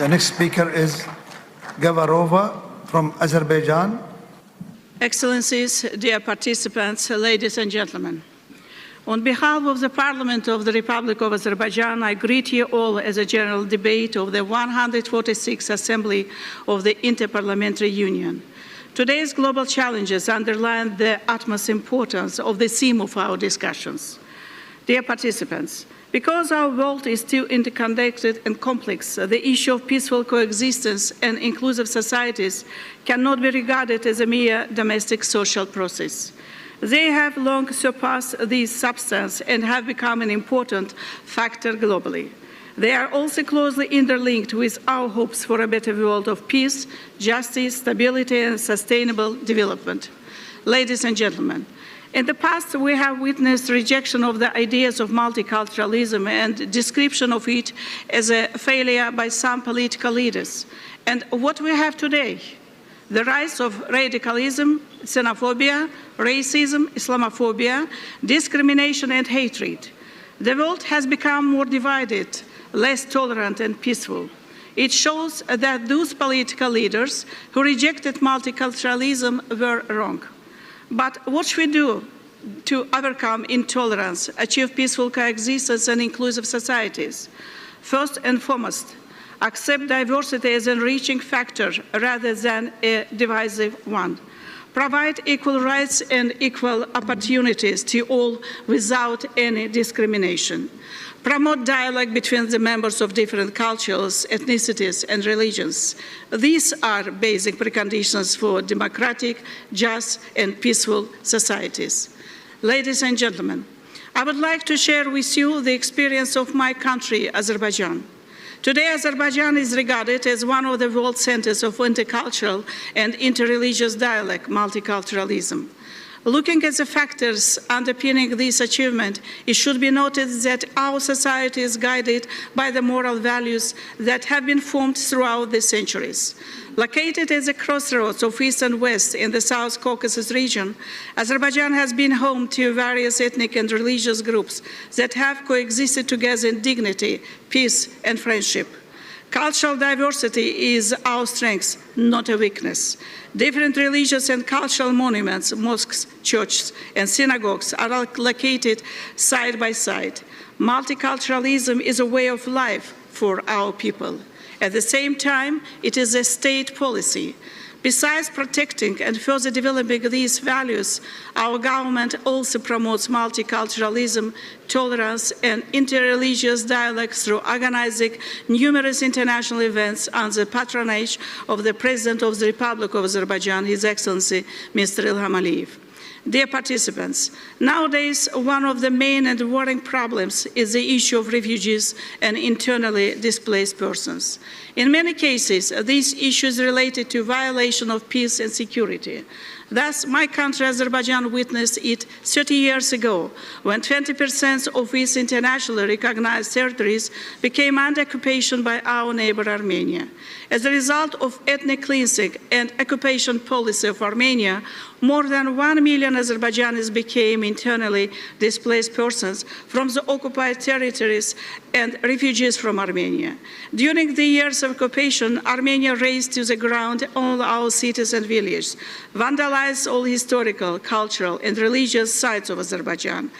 The next speaker is Qafarova from Azerbaijan. Excellencies, dear participants, ladies and gentlemen. On behalf of the Parliament of the Republic of Azerbaijan, I greet you all as a general debate of the 146th Assembly of the Interparliamentary Union. Today's global challenges underline the utmost importance of the theme of our discussions. Dear participants, because our world is too interconnected and complex, the issue of peaceful coexistence and inclusive societies cannot be regarded as a mere domestic social process. They have long surpassed this substance and have become an important factor globally. They are also closely interlinked with our hopes for a better world of peace, justice, stability, and sustainable development. Ladies and gentlemen, in the past, we have witnessed rejection of the ideas of multiculturalism and description of it as a failure by some political leaders. And what we have today, the rise of radicalism, xenophobia, racism, Islamophobia, discrimination and hatred. The world has become more divided, less tolerant and peaceful. It shows that those political leaders who rejected multiculturalism were wrong. But what should we do to overcome intolerance, achieve peaceful coexistence and inclusive societies? First and foremost, accept diversity as an enriching factor rather than a divisive one. Provide equal rights and equal opportunities to all without any discrimination. Promote dialogue between the members of different cultures, ethnicities, and religions. These are basic preconditions for democratic, just, and peaceful societies. Ladies and gentlemen, I would like to share with you the experience of my country, Azerbaijan. Today, Azerbaijan is regarded as one of the world centers of intercultural and interreligious dialogue, multiculturalism. Looking at the factors underpinning this achievement, it should be noted that our society is guided by the moral values that have been formed throughout the centuries. Located at the crossroads of East and West in the South Caucasus region, Azerbaijan has been home to various ethnic and religious groups that have coexisted together in dignity, peace, and friendship. Cultural diversity is our strength, not a weakness. Different religious and cultural monuments, mosques, churches, and synagogues are located side by side. Multiculturalism is a way of life for our people. At the same time, it is a state policy. Besides protecting and further developing these values, our government also promotes multiculturalism, tolerance, and interreligious dialogue through organizing numerous international events under the patronage of the President of the Republic of Azerbaijan, His Excellency, Mr. Ilham Aliyev. Dear participants, nowadays one of the main and worrying problems is the issue of refugees and internally displaced persons. In many cases, these issues related to violation of peace and security. Thus, my country, Azerbaijan, witnessed it 30 years ago, when 20% of its internationally recognized territories became under occupation by our neighbor Armenia. As a result of ethnic cleansing and occupation policy of Armenia, more than 1 million Azerbaijanis became internally displaced persons from the occupied territories and refugees from Armenia. During the years of occupation, Armenia razed to the ground all our cities and villages, vandalized all historical, cultural, and religious sites of Azerbaijan.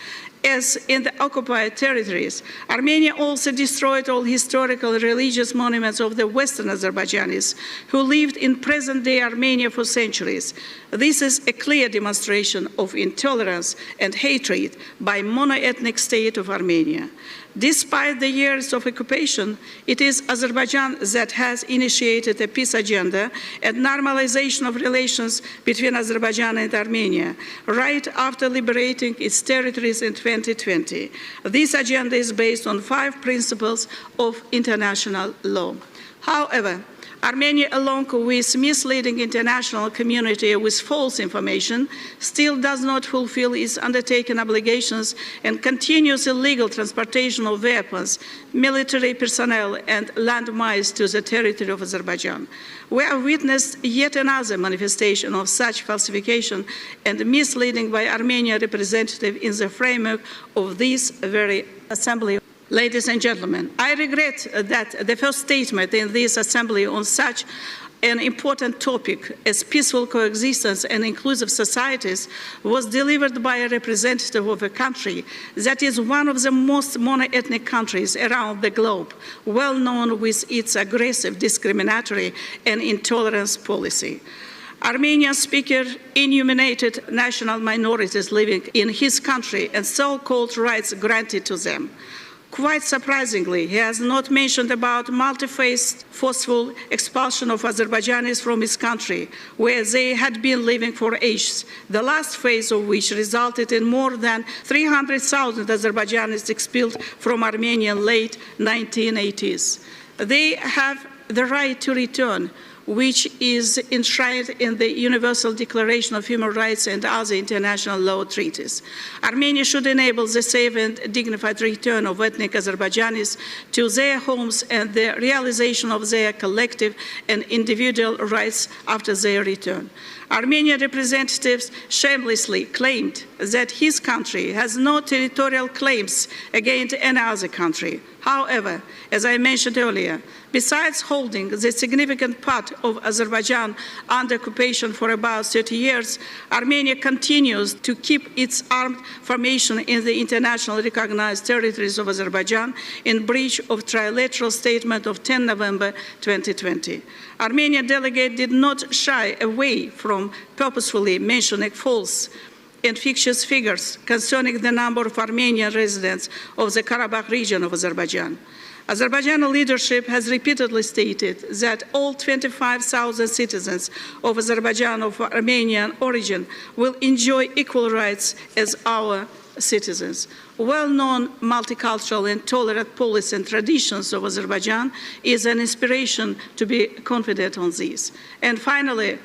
As in the occupied territories, Armenia also destroyed all historical and religious monuments of the Western Azerbaijanis who lived in present-day Armenia for centuries. This is a clear demonstration of intolerance and hatred by mono-ethnic state of Armenia. Despite the years of occupation, it is Azerbaijan that has initiated a peace agenda and normalization of relations between Azerbaijan and Armenia, right after liberating its territories in 2020. This agenda is based on 5 principles of international law. However, Armenia, along with misleading international community with false information, still does not fulfill its undertaken obligations and continues illegal transportation of weapons, military personnel, and landmines to the territory of Azerbaijan. We have witnessed yet another manifestation of such falsification and misleading by Armenian representatives in the framework of this very assembly. Ladies and gentlemen, I regret that the first statement in this assembly on such an important topic as peaceful coexistence and inclusive societies was delivered by a representative of a country that is one of the most mono-ethnic countries around the globe, well known with its aggressive, discriminatory, and intolerance policy. Armenian speaker enumerated national minorities living in his country and so-called rights granted to them. Quite surprisingly, he has not mentioned about multi-phased forceful expulsion of Azerbaijanis from his country, where they had been living for ages, the last phase of which resulted in more than 300,000 Azerbaijanis expelled from Armenia in late 1980s. They have the right to return, which is enshrined in the Universal Declaration of Human Rights and other international law treaties. Armenia should enable the safe and dignified return of ethnic Azerbaijanis to their homes and the realization of their collective and individual rights after their return. Armenian representatives shamelessly claimed that his country has no territorial claims against any other country. However, as I mentioned earlier, besides holding the significant part of Azerbaijan under occupation for about 30 years, Armenia continues to keep its armed formation in the internationally recognized territories of Azerbaijan in breach of trilateral statement of 10 November 2020. Armenian delegate did not shy away from purposefully mentioning false and fictitious figures concerning the number of Armenian residents of the Karabakh region of Azerbaijan. Azerbaijani leadership has repeatedly stated that all 25,000 citizens of Azerbaijan of Armenian origin will enjoy equal rights as our citizens. Well-known multicultural and tolerant policy and traditions of Azerbaijan is an inspiration to be confident on this. And finally,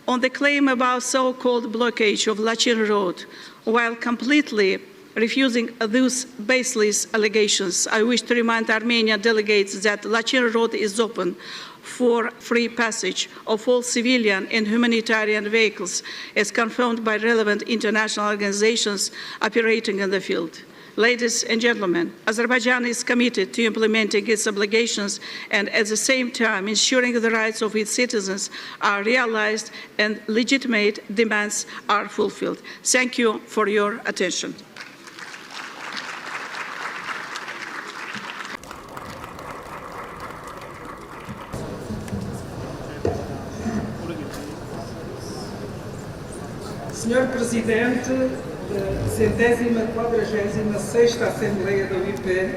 on the claim about so-called blockage of Lachin Road, while completely refusing those baseless allegations, I wish to remind Armenian delegates that Lachin Road is open for free passage of all civilian and humanitarian vehicles, as confirmed by relevant international organizations operating in the field. Ladies and gentlemen, Azerbaijan is committed to implementing its obligations and at the same time ensuring the rights of its citizens are realized and legitimate demands are fulfilled. Thank you for your attention. Senhor Presidente, 146ª Assembleia da OIP,